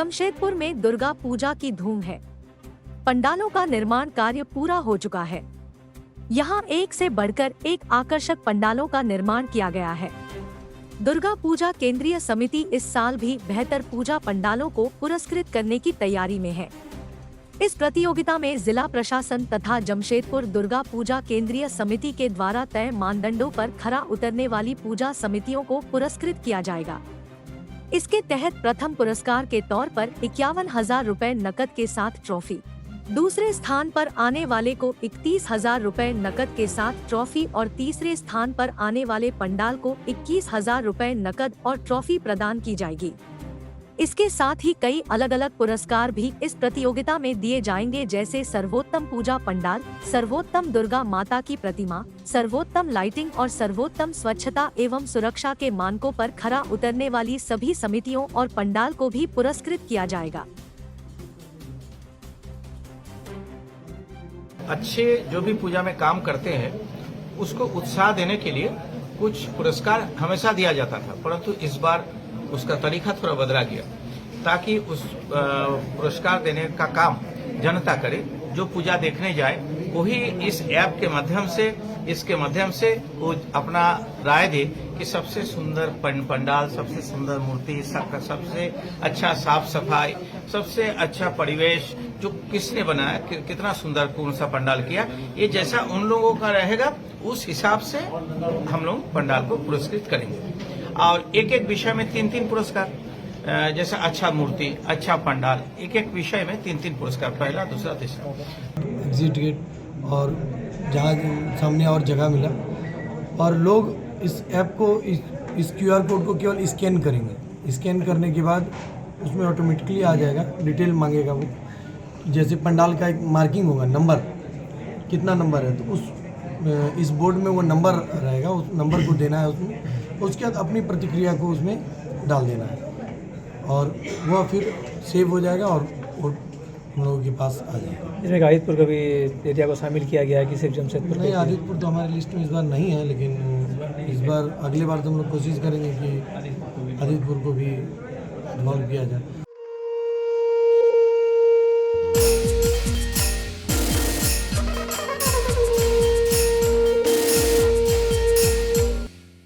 जमशेदपुर में दुर्गा पूजा की धूम है। पंडालों का निर्माण कार्य पूरा हो चुका है। यहाँ एक से बढ़कर एक आकर्षक पंडालों का निर्माण किया गया है। दुर्गा पूजा केंद्रीय समिति इस साल भी बेहतर पूजा पंडालों को पुरस्कृत करने की तैयारी में है। इस प्रतियोगिता में जिला प्रशासन तथा जमशेदपुर दुर्गा पूजा केंद्रीय समिति के द्वारा तय मानदंडों पर खरा उतरने वाली पूजा समितियों को पुरस्कृत किया जाएगा। इसके तहत प्रथम पुरस्कार के तौर पर 51,000 रुपए नकद के साथ ट्रॉफी, दूसरे स्थान पर आने वाले को 31,000 रुपए नकद के साथ ट्रॉफी और तीसरे स्थान पर आने वाले पंडाल को 21,000 रुपए नकद और ट्रॉफी प्रदान की जाएगी। इसके साथ ही कई अलग अलग पुरस्कार भी इस प्रतियोगिता में दिए जाएंगे, जैसे सर्वोत्तम पूजा पंडाल, सर्वोत्तम दुर्गा माता की प्रतिमा, सर्वोत्तम लाइटिंग और सर्वोत्तम स्वच्छता एवं सुरक्षा के मानकों पर खरा उतरने वाली सभी समितियों और पंडाल को भी पुरस्कृत किया जाएगा। अच्छे जो भी पूजा में काम करते हैं उसको उत्साह देने के लिए कुछ पुरस्कार हमेशा दिया जाता था, परंतु इस बार उसका तरीका थोड़ा बदला गया ताकि उस पुरस्कार देने का काम जनता करे। जो पूजा देखने जाए वही इस ऐप के माध्यम से, इसके माध्यम से वो अपना राय दे कि सबसे सुंदर पंडाल, सबसे सुंदर मूर्ति, सबसे अच्छा साफ सफाई, सबसे अच्छा परिवेश जो किसने बनाया, कितना सुंदर कौन सा पंडाल किया, ये जैसा उन लोगों का रहेगा उस हिसाब से हम लोग पंडाल को पुरस्कृत करेंगे। और एक एक विषय में 3-3 पुरस्कार, जैसे अच्छा मूर्ति, अच्छा पंडाल, एक एक विषय में 3-3 पुरस्कार, पहला, दूसरा, तीसरा। एग्जिट गेट और जहाँ सामने और जगह मिला और लोग इस ऐप को, इस QR कोड को केवल स्कैन करेंगे। स्कैन करने के बाद उसमें ऑटोमेटिकली आ जाएगा, डिटेल मांगेगा वो, जैसे पंडाल का एक मार्किंग होगा, नंबर कितना नंबर है, तो इस बोर्ड में वो नंबर रहेगा, उस नंबर को देना है उसमें, उसके बाद अपनी प्रतिक्रिया को उसमें डाल देना है और वह फिर सेव हो जाएगा और वो हम लोगों के पास आ जाएगा। इसमें आदितपुर का भी एरिया को शामिल किया गया है कि सिर्फ जमशेदपुर? नहीं, आदितपुर तो हमारी लिस्ट में इस बार नहीं है, लेकिन इस बार अगले बार तो हम लोग कोशिश करेंगे कि आदितपुर को भी इन्वॉल्व किया जाए।